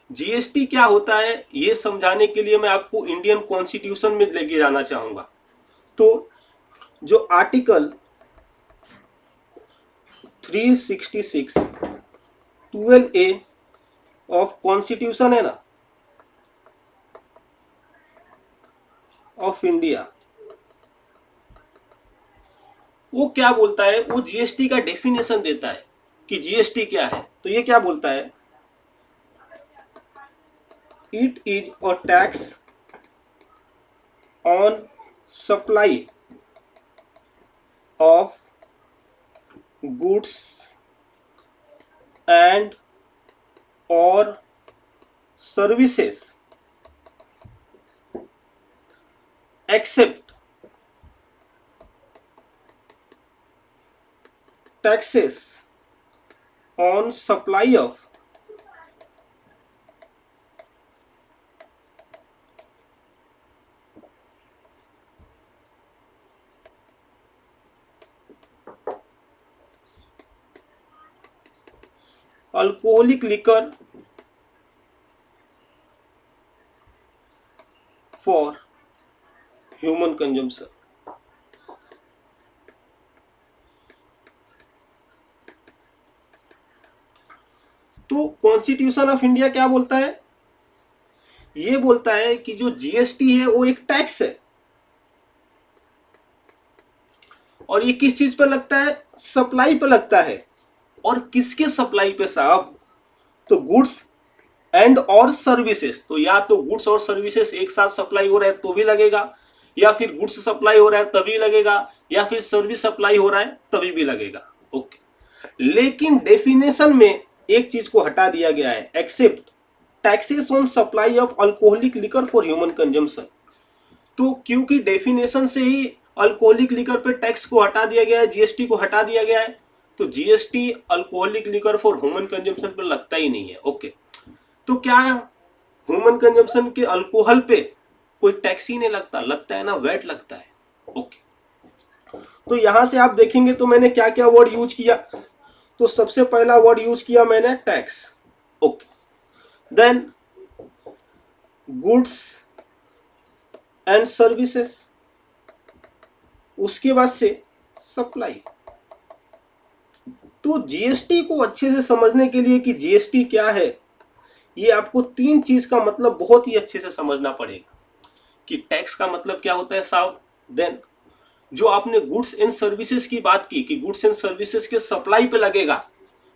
GST क्या होता है ये समझाने के लिए मैं आपको इंडियन कॉन्स्टिट्यूशन में लेके जाना चाहूंगा। तो जो आर्टिकल 366 12A ऑफ कॉन्स्टिट्यूशन है ना ऑफ इंडिया, वो क्या बोलता है, वो जीएसटी का डेफिनेशन देता है कि जीएसटी क्या है। तो ये क्या बोलता है, it is a tax on supply of goods and और services except taxes on supply of alcoholic liquor for human consumption. तो कॉन्स्टिट्यूशन ऑफ इंडिया क्या बोलता है, ये बोलता है कि जो जीएसटी है वो एक टैक्स है, और ये किस चीज पर लगता है, सप्लाई पर लगता है। और किसके सप्लाई पे साहब, तो गुड्स एंड और सर्विसेज। तो या तो गुड्स और सर्विसेज एक साथ सप्लाई हो रहा है तो भी लगेगा, या फिर गुड्स सप्लाई हो रहा है तभी लगेगा, या फिर सर्विस सप्लाई हो रहा है तभी भी लगेगा। ओके, लेकिन डेफिनेशन में एक चीज को हटा दिया गया है, except taxes on supply of alcoholic liquor for human consumption. तो क्योंकि डेफिनेशन से ही अल्कोहलिक लिकर पे टैक्स को हटा दिया गया है, जीएसटी को हटा दिया गया है, तो GST alcoholic liquor for human consumption पर लगता ही नहीं है। ओके, तो क्या ह्यूमन कंजम्पशन के अल्कोहल पे कोई टैक्स ही नहीं लगता, लगता है ना, वैट लगता है। ओके, तो यहां से आप देखेंगे तो मैंने क्या क्या वर्ड यूज किया। तो सबसे पहला वर्ड यूज किया मैंने tax. Okay, then goods and services, उसके बाद से सप्लाई। तो जीएसटी को अच्छे से समझने के लिए कि जीएसटी क्या है, ये आपको तीन चीज का मतलब बहुत ही अच्छे से समझना पड़ेगा कि टैक्स का मतलब क्या होता है साहब, देन जो आपने गुड्स एंड सर्विसेज की बात की कि गुड्स एंड सर्विसेज के सप्लाई पे लगेगा,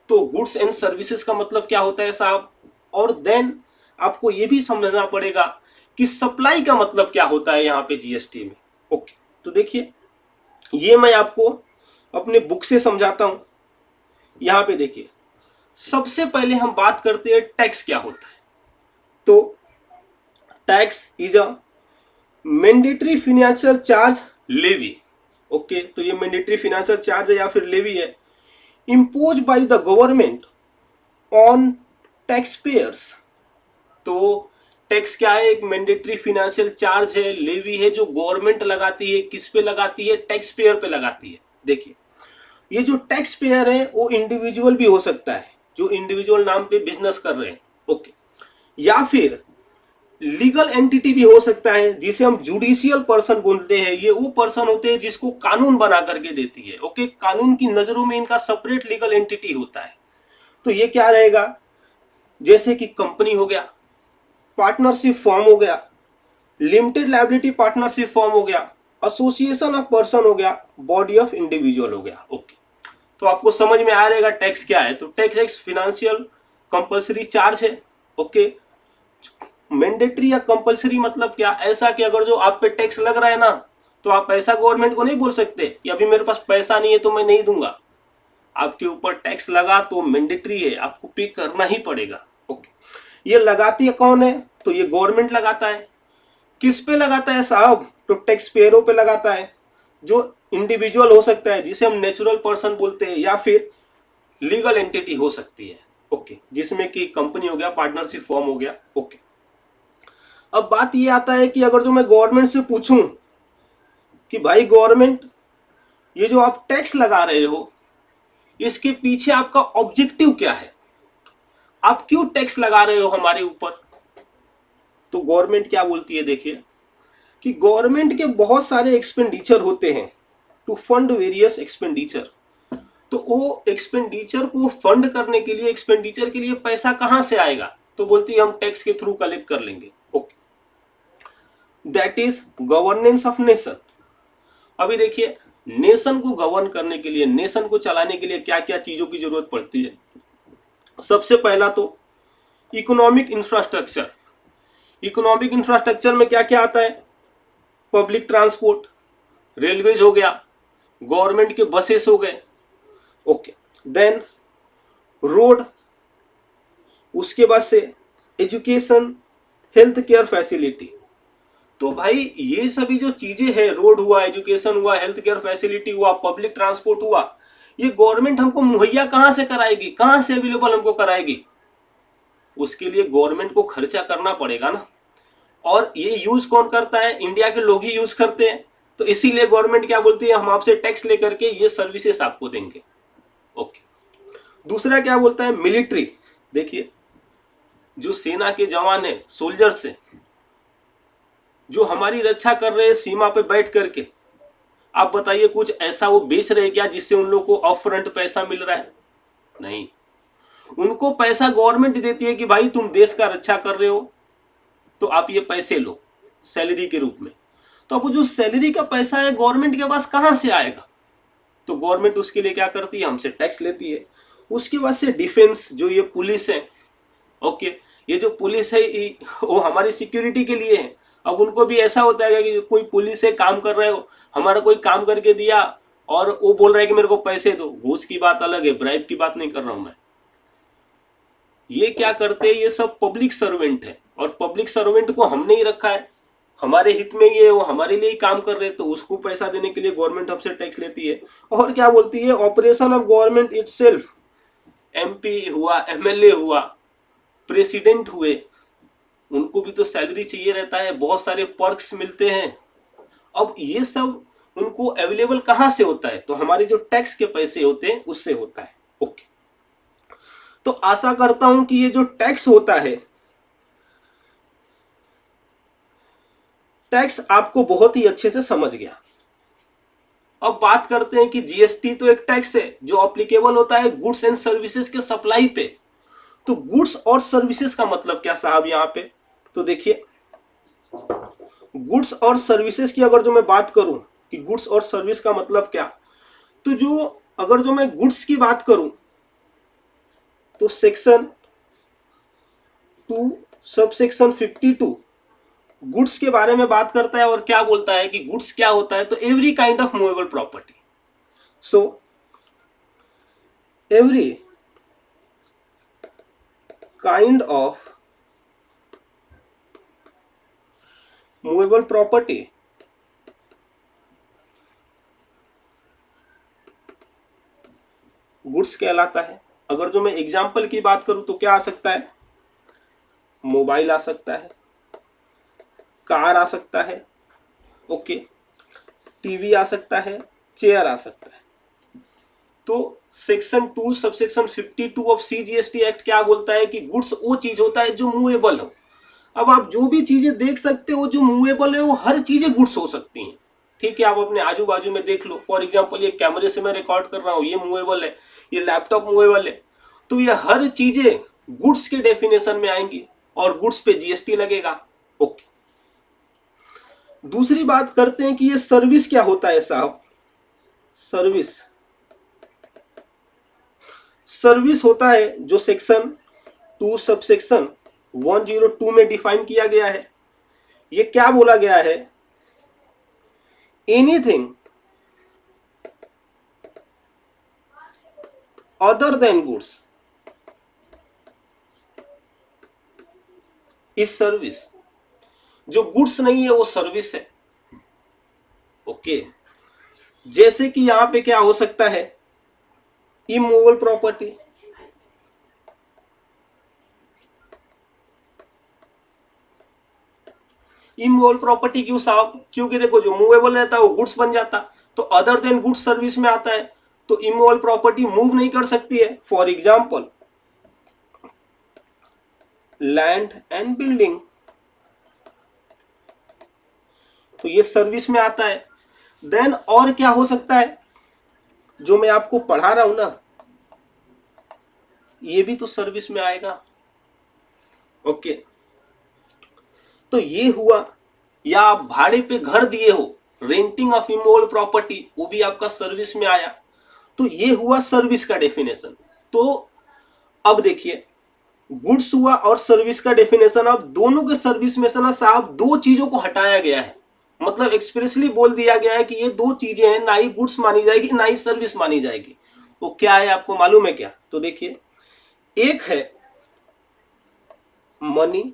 तो गुड्स एंड सर्विसेज का मतलब क्या होता है साहब, और देन आपको ये भी समझना पड़ेगा कि सप्लाई का मतलब क्या होता है यहाँ पे जीएसटी में। ओके, तो देखिए ये मैं आपको अपने बुक से समझाता हूं। यहाँ पे देखिए, सबसे पहले हम बात करते हैं टैक्स क्या होता है। तो tax is a mandatory financial charge levy. Okay, तो ये मैंडेटरी फाइनेंशियल चार्ज है या फिर लेवी है, impose by the government on tax payers. तो टैक्स क्या है, एक मैंडेटरी फाइनेंशियल चार्ज है, लेवी है जो गवर्नमेंट लगाती है। किस पे लगाती है, टैक्स पेयर पे लगाती है। देखिए ये जो टैक्स पेयर है वो इंडिविजुअल भी हो सकता है, जो इंडिविजुअल नाम पे बिजनेस कर रहे हैं। ओके, या फिर लीगल एंटिटी भी हो सकता है, जिसे हम जुडिशियल पर्सन बोलते हैं। ये वो पर्सन होते हैं जिसको कानून बना करके देती है। ओके, कानून की नजरों में इनका सेपरेट लीगल एंटिटी होता है। तो ये क्या रहेगा, जैसे कि कंपनी हो गया, पार्टनरशिप फॉर्म हो गया, लिमिटेड लायबिलिटी पार्टनरशिप फॉर्म हो गया, एसोसिएशन ऑफ पर्सन हो गया, बॉडी ऑफ इंडिविजुअल हो गया। ओके, तो आपको समझ में आ रहेगा टैक्स क्या है। तो टैक्स एक फिनेंशियल कंपलसरी चार्ज है। ओके, मैंडेटरी या कंपलसरी मतलब क्या, ऐसा कि अगर जो आप पे टैक्स लग रहा है ना, तो आप पैसा गवर्नमेंट को नहीं बोल सकते कि अभी मेरे पास पैसा नहीं है तो मैं नहीं दूंगा। आपके ऊपर टैक्स लगा तो मैंडेटरी है, आपको पे करना ही पड़ेगा। ओके, ये लगाती है कौन है, तो ये गवर्नमेंट लगाता है। किस पे लगाता है साहब, तो टैक्स पेयरों पे लगाता है, जो इंडिविजुअल हो सकता है जिसे हम नेचुरल पर्सन बोलते हैं, या फिर लीगल एंटिटी हो सकती है। ओके, जिसमें कि कंपनी हो गया, पार्टनरशिप फॉर्म हो गया। ओके, अब बात ये आता है कि अगर जो मैं गवर्नमेंट से पूछूं कि भाई गवर्नमेंट, ये जो आप टैक्स लगा रहे हो इसके पीछे आपका ऑब्जेक्टिव क्या है, आप क्यों टैक्स लगा रहे हो हमारे ऊपर? तो गवर्नमेंट क्या बोलती है, देखिए कि गवर्नमेंट के बहुत सारे एक्सपेंडिचर होते हैं टू फंड वेरियस एक्सपेंडिचर। तो वो एक्सपेंडिचर को फंड करने के लिए, एक्सपेंडिचर के लिए पैसा कहां से आएगा? तो बोलती है हम टैक्स के थ्रू कलेक्ट कर लेंगे। Okay, that is governance of nation. अभी देखिए, नेशन को गवर्न करने के लिए, नेशन को चलाने के लिए क्या क्या चीजों की जरूरत पड़ती है। सबसे पहला तो इकोनॉमिक इंफ्रास्ट्रक्चर। इकोनॉमिक इंफ्रास्ट्रक्चर में क्या क्या आता है? पब्लिक ट्रांसपोर्ट, रेलवेज हो गया, गवर्नमेंट के बसेस हो गए। ओके, देन रोड, उसके बाद से एजुकेशन, हेल्थ केयर फैसिलिटी। तो भाई ये सभी जो चीजें हैं, रोड हुआ, एजुकेशन हुआ, हेल्थ केयर फैसिलिटी हुआ, पब्लिक ट्रांसपोर्ट हुआ, ये गवर्नमेंट हमको मुहैया कहां से कराएगी, कहां से अवेलेबल हमको कराएगी? उसके लिए गवर्नमेंट को खर्चा करना पड़ेगा ना। और ये यूज कौन करता है? इंडिया के लोग ही यूज करते हैं। तो इसीलिए गवर्नमेंट क्या बोलती है, हम आपसे टैक्स लेकर के ये सर्विसेज आपको देंगे। ओके, दूसरा क्या बोलता है? मिलिट्री। देखिए, जो सेना के जवान है, सोल्जर्स है, जो हमारी रक्षा कर रहे हैं सीमा पे बैठ करके, आप बताइए कुछ ऐसा वो बेच रहे क्या जिससे उन लोग को अपफ्रंट पैसा मिल रहा है? नहीं, उनको पैसा गवर्नमेंट देती है कि भाई तुम देश का रक्षा कर रहे हो तो आप ये पैसे लो सैलरी के रूप में। तो अब जो सैलरी का पैसा है गवर्नमेंट के पास कहां से आएगा? तो गवर्नमेंट उसके लिए क्या करती है? हमसे टैक्स लेती है। उसके बाद से डिफेंस, जो ये पुलिस है, ओके, ये जो पुलिस है वो हमारी सिक्योरिटी के लिए है। अब उनको भी ऐसा होता है कि कोई पुलिस है, काम कर रहे हो, हमारा कोई काम करके दिया और वो बोल रहा है कि मेरे को पैसे दो। घूस की बात अलग है, ब्राइब की बात नहीं कर रहा हूं मैं। ये क्या करते हैं? ये सब पब्लिक सर्वेंट है और पब्लिक सर्वेंट को हमने ही रखा है, हमारे हित में ये, वो हमारे लिए ही काम कर रहे हैं, तो उसको पैसा देने के लिए गवर्नमेंट हमसे टैक्स लेती है। और क्या बोलती है? Operation of government itself. MP हुआ, एमएलए हुआ, प्रेसिडेंट हुए, उनको भी तो सैलरी चाहिए रहता है, बहुत सारे पर्क्स मिलते हैं। अब ये सब उनको अवेलेबल कहां से होता है? तो हमारे जो टैक्स के पैसे होते हैं उससे होता है। ओके, तो आशा करता हूं कि ये जो टैक्स होता है, टैक्स आपको बहुत ही अच्छे से समझ गया। अब बात करते हैं कि जीएसटी तो एक टैक्स है जो एप्लीकेबल होता है गुड्स एंड सर्विसेज के सप्लाई पे। तो गुड्स और सर्विसेज का मतलब क्या साहब यहाँ पे? तो देखिए, गुड्स और सर्विसेज की अगर जो मैं बात करूं कि गुड्स और सर्विस का मतलब क्या, तो जो अगर जो मैं गुड्स की बात करूं तो सेक्शन 2 सबसेक्शन 52 गुड्स के बारे में बात करता है और क्या बोलता है कि गुड्स क्या होता है? तो every kind of movable property. So every kind of movable property goods कहलाता है। अगर जो मैं एग्जांपल की बात करूं तो क्या आ सकता है? मोबाइल आ सकता है, कार आ सकता है, ओके, टीवी आ सकता है, चेयर आ सकता है। तो section 2 subsection 52 of CGST act क्या बोलता है कि गुड्स वो चीज होता है जो मूवेबल हो। अब आप जो भी चीजें देख सकते हो जो मूवेबल है, वो हर चीजें गुड्स हो सकती हैं। ठीक है, आप अपने आजू बाजू में देख लो। फॉर एग्जांपल, ये कैमरे से मैं रिकॉर्ड कर रहा हूँ, ये मूवेबल है, ये लैपटॉप मूवेबल है। तो ये हर चीजें गुड्स के डेफिनेशन में आएंगी और गुड्स पे जीएसटी लगेगा। ओके, दूसरी बात करते हैं कि ये सर्विस क्या होता है साहब? सर्विस, सर्विस होता है जो सेक्शन 2 सबसेक्शन 102 में डिफाइन किया गया है। ये क्या बोला गया है? Anything other than goods is service. जो गुड्स नहीं है वो सर्विस है। ओके, जैसे कि यहां पे क्या हो सकता है? इमूवेबल प्रॉपर्टी, इमूवेबल प्रॉपर्टी क्यों साहब? क्योंकि देखो, जो मूवेबल रहता है वो गुड्स बन जाता, तो अदर देन गुड्स सर्विस में आता है, तो इमूवेबल प्रॉपर्टी मूव नहीं कर सकती है। For example, land and building, तो ये सर्विस में आता है। देन और क्या हो सकता है, जो मैं आपको पढ़ा रहा हूं ना, ये भी तो सर्विस में आएगा। ओके, तो ये हुआ। या आप भाड़े पे घर दिए हो, रेंटिंग ऑफ इमूवेबल प्रॉपर्टी, वो भी आपका सर्विस में आया। तो ये हुआ सर्विस का डेफिनेशन। तो अब देखिए, गुड्स हुआ और सर्विस का डेफिनेशन। अब दोनों के सर्विस में से ना साहब दो चीजों को हटाया गया है, मतलब एक्सप्रेसली बोल दिया गया है कि ये दो चीजें हैं, ना ही गुड्स मानी जाएगी ना ही सर्विस मानी जाएगी। वो क्या है आपको मालूम है क्या? तो देखिए, एक है मनी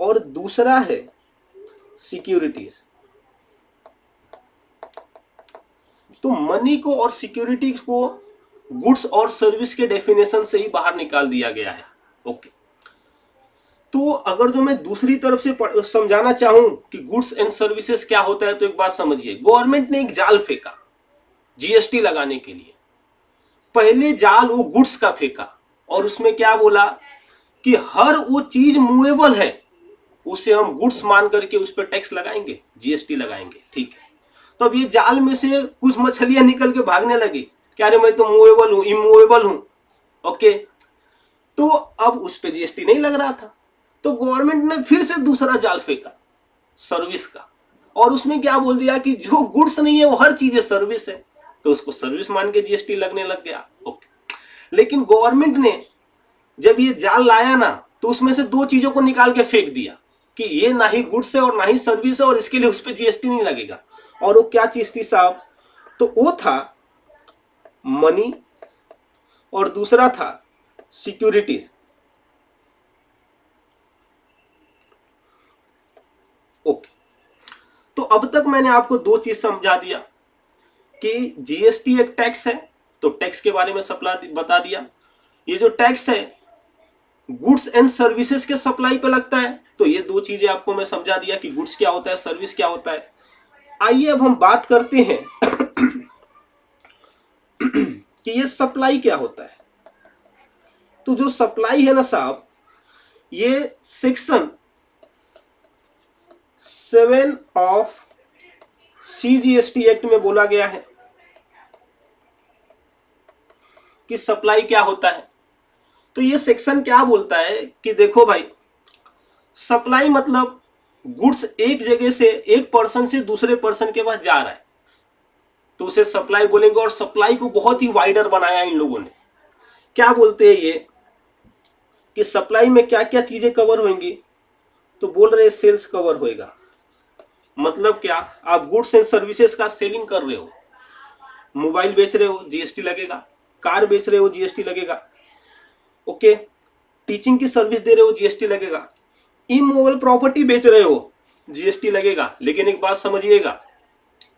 और दूसरा है सिक्योरिटीज। तो मनी को और सिक्योरिटीज को गुड्स और सर्विस के डेफिनेशन से ही बाहर निकाल दिया गया है। ओके, तो अगर जो मैं दूसरी तरफ से समझाना चाहूं कि गुड्स एंड सर्विसेज क्या होता है, तो एक बात समझिए, गवर्नमेंट ने एक जाल फेंका जीएसटी लगाने के लिए। पहले जाल वो गुड्स का फेंका और उसमें क्या बोला कि हर वो चीज मूवेबल है उसे हम गुड्स मान करके उस पर टैक्स लगाएंगे, जीएसटी लगाएंगे। ठीक है, तो अब ये जाल में से कुछ मछलियां निकल के भागने लगी, क्या रे मैं तो मूवेबल हूं, इमूवेबल हूं। ओके, तो अब उस पर जीएसटी नहीं लग रहा था, तो गवर्नमेंट ने फिर से दूसरा जाल फेंका सर्विस का, और उसमें क्या बोल दिया कि जो गुड्स नहीं है वो हर चीज सर्विस है, तो उसको सर्विस मान के जीएसटी लगने लग गया। ओके, लेकिन गवर्नमेंट ने जब ये जाल लाया ना, तो उसमें से दो चीजों को निकाल के फेंक दिया कि ये ना ही गुड्स है और ना ही सर्विस है और इसके लिए उस पर जीएसटी नहीं लगेगा। और वो क्या चीज थी साहब? तो वो था मनी और दूसरा था सिक्योरिटीज। ओके, तो अब तक मैंने आपको दो चीज समझा दिया कि जीएसटी एक टैक्स है, तो टैक्स के बारे में बता दिया। ये जो टैक्स है गुड्स एंड सर्विसेज के सप्लाई पे लगता है, तो ये दो चीजें आपको मैं समझा दिया कि गुड्स क्या होता है, सर्विस क्या होता है। आइए अब हम बात करते हैं कि ये सप्लाई क्या होता है। तो जो सप्लाई है ना साहब, ये सेक्शन 7 ऑफ सीजीएसटी एक्ट में बोला गया है कि सप्लाई क्या होता है। तो ये सेक्शन क्या बोलता है कि देखो भाई, सप्लाई मतलब गुड्स एक जगह से, एक पर्सन से दूसरे पर्सन के पास जा रहा है, तो उसे सप्लाई बोलेंगे। और सप्लाई को बहुत ही वाइडर बनाया इन लोगों ने। क्या बोलते हैं ये कि सप्लाई में क्या क्या चीजें कवर होंगी, तो बोल रहे सेल्स कवर होएगा। मतलब क्या, आप गुड्स एंड सर्विसेज का सेलिंग कर रहे हो, मोबाइल बेच रहे हो जीएसटी लगेगा, कार बेच रहे हो जीएसटी लगेगा। ओके, टीचिंग की सर्विस दे रहे हो जीएसटी लगेगा, इमूवेबल प्रॉपर्टी बेच रहे हो जीएसटी लगेगा। लेकिन एक बात समझिएगा,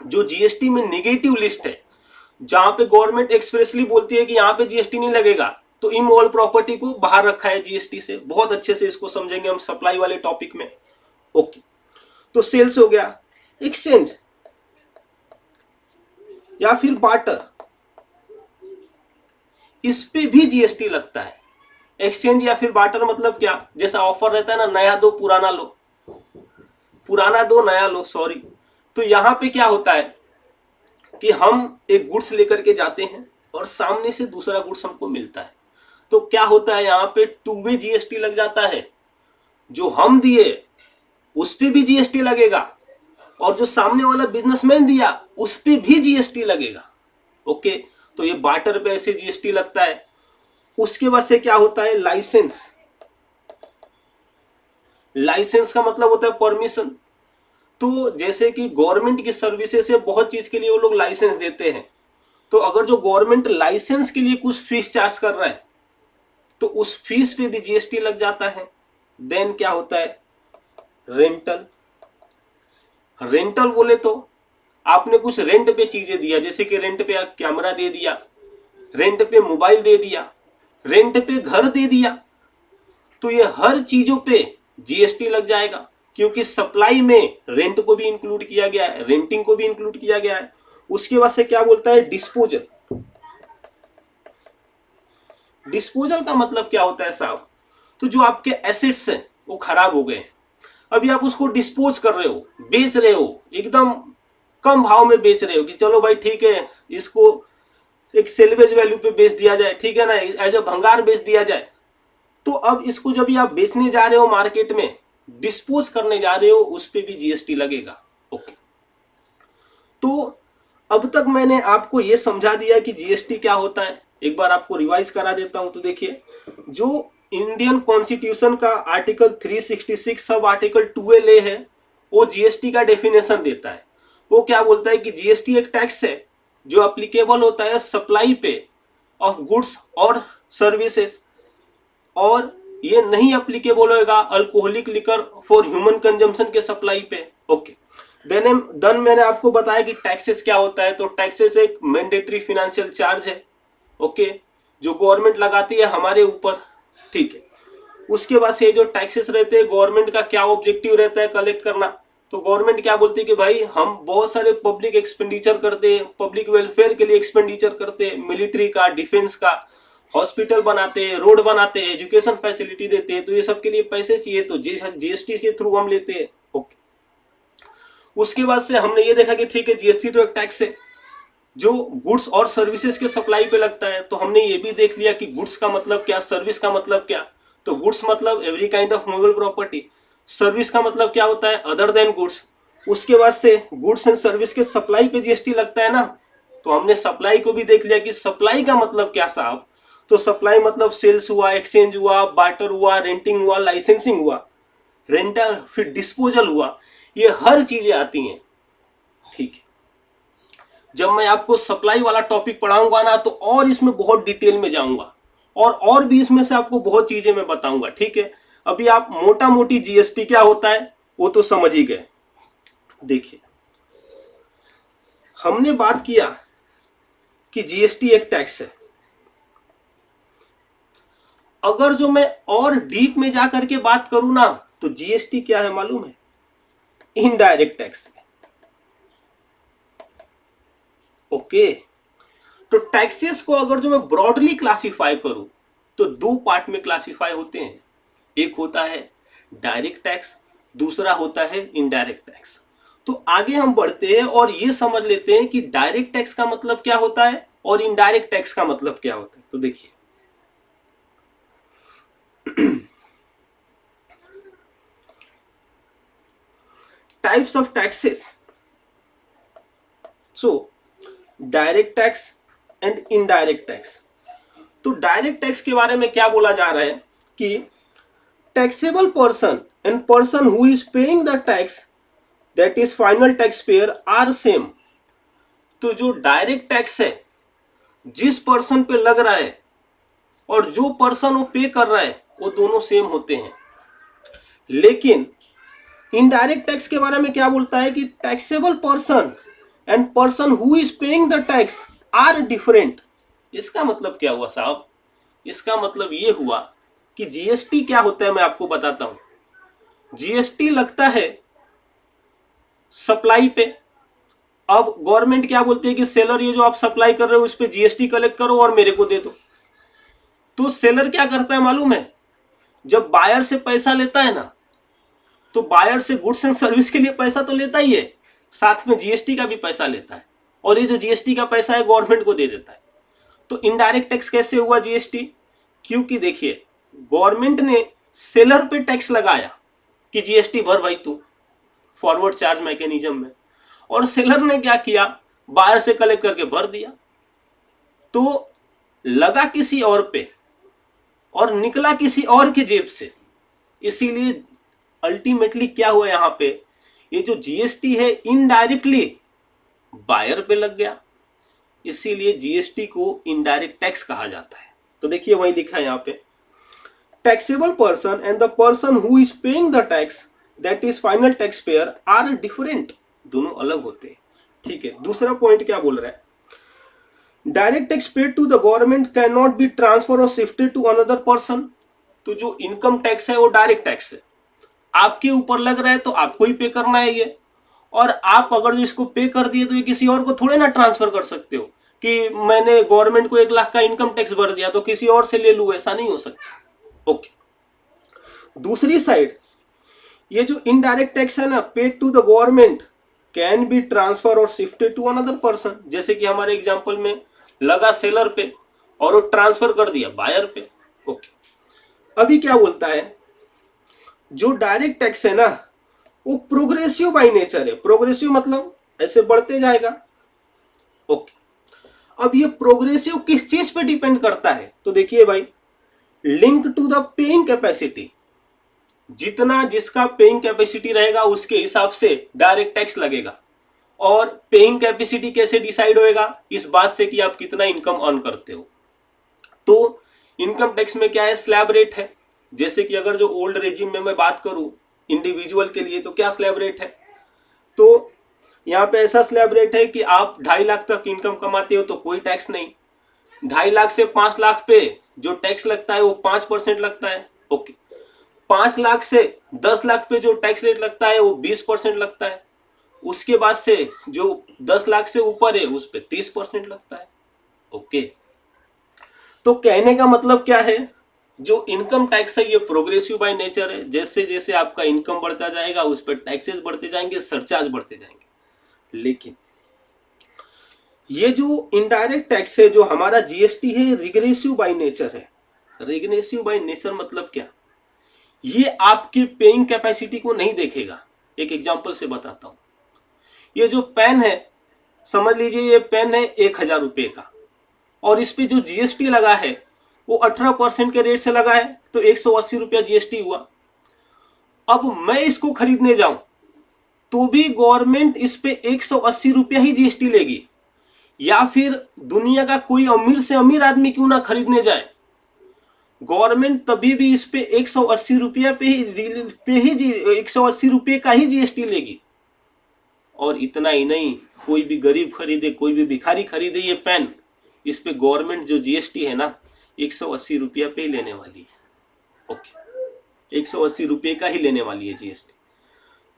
जो जीएसटी में नेगेटिव लिस्ट है, जहां पे गवर्नमेंट एक्सप्रेसली बोलती है कि यहां पे जीएसटी नहीं लगेगा, तो इमूवेबल प्रॉपर्टी को बाहर रखा है जीएसटी से। बहुत अच्छे से इसको समझेंगे हम सप्लाई वाले टॉपिक में। ओके, तो सेल्स हो गया। एक्सचेंज या फिर बार्टर, इस पे भी जीएसटी लगता है। एक्सचेंज या फिर बार्टर मतलब क्या, जैसा ऑफर रहता है ना, नया दो पुराना लो, पुराना दो नया लो, सॉरी। तो यहां पे क्या होता है कि हम एक गुड्स लेकर के जाते हैं और सामने से दूसरा गुड्स हमको मिलता है, तो क्या होता है यहाँ पे टू वे जीएसटी लग जाता है। जो हम दिए उस पे भी जीएसटी लगेगा और जो सामने वाला बिजनेसमैन दिया उस पे भी जीएसटी लगेगा। ओके, तो ये बार्टर पे ऐसे जीएसटी लगता है। उसके बाद से क्या होता है, लाइसेंस। लाइसेंस का मतलब होता है परमिशन। तो जैसे कि गवर्नमेंट की सर्विसेज से बहुत चीज के लिए वो लोग लाइसेंस देते हैं, तो अगर जो गवर्नमेंट लाइसेंस के लिए कुछ फीस चार्ज कर रहा है तो उस फीस पे भी जीएसटी लग जाता है। देन क्या होता है, रेंटल। रेंटल बोले तो आपने कुछ रेंट पे चीजें दिया, जैसे कि रेंट पे कैमरा दे दिया, रेंट पे मोबाइल दे दिया, रेंट पे घर दे दिया, तो ये हर चीजों पे जीएसटी लग जाएगा, क्योंकि सप्लाई में रेंट को भी इंक्लूड किया गया है, रेंटिंग को भी इंक्लूड किया गया है। उसके बाद से क्या बोलता है, डिस्पोजल। डिस्पोजल का मतलब क्या होता है साहब, तो जो आपके एसेट्स हैं वो खराब हो गए हैं, अभी आप उसको डिस्पोज कर रहे हो, बेच रहे हो, एकदम कम भाव में बेच रहे हो कि चलो भाई ठीक है इसको एक सेल्वेज वैल्यू पे बेच दिया जाए, ठीक है ना, एज अ भंगार बेच दिया जाए। तो अब इसको जब आप बेचने जा रहे हो मार्केट में, डिस्पोज करने जा रहे हो, उस पे भी जीएसटी लगेगा। ओके, तो अब तक मैंने आपको यह समझा दिया कि जीएसटी क्या होता है, एक बार आपको रिवाइज करा देता हूं। तो देखिए, जो इंडियन कॉन्स्टिट्यूशन का आर्टिकल 366 सब आर्टिकल 12A है, वो जीएसटी का डेफिनेशन देता है। वो क्या बोलता है कि जीएसटी एक टैक्स है जो अप्लीकेबल होता है सप्लाई पे ऑफ गुड्स और सर्विसेज, और ये नहीं अप्लीकेबल होगा alcoholic liquor for human consumption के सप्लाई पे। ओके, देन मैंने आपको बताया कि टैक्सेस क्या होता है। तो टैक्सेस एक मैंडेटरी फाइनेंशियल चार्ज है, ओके, जो गवर्नमेंट लगाती है हमारे ऊपर, ठीक है। उसके बाद से जो टैक्सेस रहते हैं, गवर्नमेंट का क्या ऑब्जेक्टिव रहता है, कलेक्ट करना। तो गवर्नमेंट क्या बोलती है कि भाई हम बहुत सारे पब्लिक एक्सपेंडिचर करते हैं, पब्लिक वेलफेयर के लिए एक्सपेंडिचर करते हैं, मिलिट्री का, डिफेंस का, हॉस्पिटल बनाते हैं, रोड बनाते हैं, एजुकेशन फैसिलिटी देते हैं, तो ये सब के लिए पैसे चाहिए, तो जीएसटी के थ्रू हम लेते हैं। ओके, उसके बाद से हमने ये देखा कि ठीक है जीएसटी तो एक टैक्स है जो गुड्स और सर्विसेज के सप्लाई पे लगता है। तो हमने ये भी देख लिया कि गुड्स का मतलब क्या, सर्विस का मतलब क्या। तो गुड्स मतलब every kind of movable property, service का मतलब क्या होता है, अदर देन गुड्स। उसके बाद से गुड्स एंड सर्विस के सप्लाई पे जीएसटी लगता है ना, तो हमने सप्लाई को भी देख लिया कि सप्लाई का मतलब क्या साहब। तो सप्लाई मतलब सेल्स हुआ, एक्सचेंज हुआ, बार्टर हुआ, रेंटिंग हुआ, लाइसेंसिंग हुआ, रेंटल, फिर डिस्पोजल हुआ, ये हर चीजें आती हैं, ठीक है। जब मैं आपको सप्लाई वाला टॉपिक पढ़ाऊंगा ना, तो और इसमें बहुत डिटेल में जाऊंगा, और भी इसमें से आपको बहुत चीजें मैं बताऊंगा, ठीक है। अभी आप मोटा मोटी जीएसटी क्या होता है वो तो समझ ही गए। देखिए, हमने बात किया कि जीएसटी एक टैक्स है। अगर जो मैं और डीप में जाकर के बात करूं ना, तो जीएसटी क्या है मालूम है, इनडायरेक्ट टैक्स है। ओके, तो टैक्सेस को अगर जो मैं ब्रॉडली क्लासिफाई करूं तो दो पार्ट में क्लासिफाई होते हैं, एक होता है डायरेक्ट टैक्स, दूसरा होता है इनडायरेक्ट टैक्स। तो आगे हम बढ़ते हैं और ये समझ लेते हैं कि डायरेक्ट टैक्स का मतलब क्या होता है और इनडायरेक्ट टैक्स का मतलब क्या होता है। तो देखिए, types of taxes, so direct tax and indirect tax. तो डायरेक्ट टैक्स के बारे में क्या बोला जा रहा है कि taxable person and person who is paying the tax that is final tax payer are same. तो जो डायरेक्ट टैक्स है, जिस पर्सन पे लग रहा है और जो पर्सन वो पे कर रहा है, वो दोनों सेम होते हैं। लेकिन इनडायरेक्ट टैक्स के बारे में क्या बोलता है कि taxable person and person who is paying the tax are different. इसका मतलब क्या हुआ साहब, इसका मतलब ये हुआ कि जीएसटी क्या होता है मैं आपको बताता हूं। जीएसटी लगता है सप्लाई पे। अब गवर्नमेंट क्या बोलती है कि सेलर ये जो आप सप्लाई कर रहे हो उस पे जीएसटी कलेक्ट करो और मेरे को दे दो। तो सेलर क्या करता है मालूम है, जब बायर से पैसा लेता है ना, तो बायर से गुड्स एंड सर्विस के लिए पैसा तो लेता ही है, साथ में जीएसटी का भी पैसा लेता है, और ये जो जीएसटी का पैसा है गवर्नमेंट को दे देता है। तो इनडायरेक्ट टैक्स कैसे हुआ जीएसटी, क्योंकि देखिए गवर्नमेंट ने सेलर पे टैक्स लगाया कि जीएसटी भर भाई तू, फॉरवर्ड चार्ज मैकेनिज्म में, और सेलर ने क्या किया, बायर से कलेक्ट करके भर दिया। तो लगा किसी और पे और निकला किसी और के जेब से। इसीलिए अल्टीमेटली क्या हुआ यहां पे, ये जो जीएसटी है इनडायरेक्टली बायर पे लग गया, इसीलिए जीएसटी को इनडायरेक्ट टैक्स कहा जाता है। तो देखिए वही लिखा है यहां पे, taxable person and the person who is paying the tax that is final tax payer are different, दोनों अलग होते हैं, ठीक है। दूसरा पॉइंट क्या बोल रहा है, direct tax paid to the government can not be transfer और शिफ्टेड टू अनदर पर्सन। तो जो इनकम टैक्स है वो डायरेक्ट टैक्स है, आपके ऊपर लग रहा है तो आपको ही पे करना है ये, और आप अगर जो इसको पे कर दिए तो ये किसी और को थोड़े ना ट्रांसफर कर सकते हो कि मैंने गवर्नमेंट को 1 लाख का इनकम टैक्स भर दिया तो किसी और से ले लूं, ऐसा नहीं हो सकता। ओके, दूसरी साइड ये जो इनडायरेक्ट टैक्स है ना, paid to the government can be transfer और शिफ्टेड टू अनदर पर्सन। जैसे कि हमारे एग्जांपल में लगा सेलर पे और वो ट्रांसफर कर दिया बायर पे। ओके, अभी क्या बोलता है, जो डायरेक्ट टैक्स है ना वो प्रोग्रेसिव बाय नेचर है। प्रोग्रेसिव मतलब ऐसे बढ़ते जाएगा। ओके, अब ये प्रोग्रेसिव किस चीज पे डिपेंड करता है, तो देखिए भाई, link to the paying capacity. जितना जिसका पेइंग कैपेसिटी रहेगा उसके हिसाब से डायरेक्ट टैक्स लगेगा। और पेइंग कैपेसिटी कैसे डिसाइड होएगा, इस बात से कि आप कितना इनकम अर्न करते हो। तो इनकम टैक्स में क्या है, स्लैब रेट है। जैसे कि अगर जो ओल्ड रेजिम में मैं बात करूं इंडिविजुअल के लिए, तो क्या स्लैब रेट है, तो यहाँ पे ऐसा स्लैब रेट है कि आप 2.5 लाख तक इनकम कमाते हो तो कोई टैक्स नहीं। 2.5 लाख से 5 लाख पे जो टैक्स लगता है वो 5% लगता है। ओके, 5 लाख से 10 लाख पे जो टैक्स रेट लगता है वो 20% लगता है। उसके बाद से जो 10 लाख से ऊपर है उस पे 30% लगता है। ओके, तो कहने का मतलब क्या है, जो इनकम टैक्स है ये प्रोग्रेसिव बाय नेचर है। जैसे जैसे आपका इनकम बढ़ता जाएगा उस पर टैक्सेस बढ़ते जाएंगे, सरचार्ज बढ़ते जाएंगे। लेकिन ये जो इनडायरेक्ट टैक्स है, जो हमारा जीएसटी है, रिग्रेसिव बाय नेचर है। रिग्रेसिव बाय नेचर मतलब क्या, ये आपकी पेइंग कैपेसिटी को नहीं देखेगा। एक एग्जांपल से बताता हूं, ये जो पेन है, समझ लीजिए ये पेन है 1,000 रुपए का, और इस पे जो जीएसटी लगा है वो 18% के रेट से लगा है, तो 180 रुपया जीएसटी हुआ। अब मैं इसको खरीदने जाऊं तो भी गवर्नमेंट इस पे 180 रुपया ही जीएसटी लेगी। या फिर दुनिया का कोई अमीर से अमीर आदमी क्यों ना खरीदने जाए, गवर्नमेंट तभी भी इस पे 180 रुपया पे ही 180 रुपये का ही जीएसटी लेगी। और इतना ही नहीं, कोई भी गरीब खरीदे, कोई भी भिखारी खरीदे ये पेन, इस पे गवर्नमेंट जो जीएसटी है ना 180 रुपया पे ही लेने वाली है। ओके, 180 रुपये का ही लेने वाली है जीएसटी।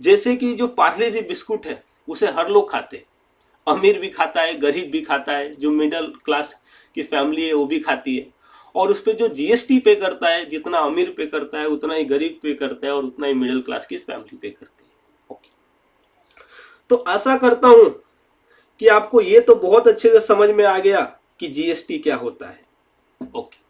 जैसे कि जो पार्ले जी बिस्कुट है उसे हर लोग खाते हैं, अमीर भी खाता है, गरीब भी खाता है, जो मिडिल क्लास की फैमिली है वो भी खाती है। और उस पर जो जीएसटी पे करता है, जितना अमीर पे करता है उतना ही गरीब पे करता है और उतना ही मिडिल क्लास की फैमिली पे करती है। ओके, तो आशा करता हूं कि आपको ये तो बहुत अच्छे से समझ में आ गया कि जीएसटी क्या होता है। ओके।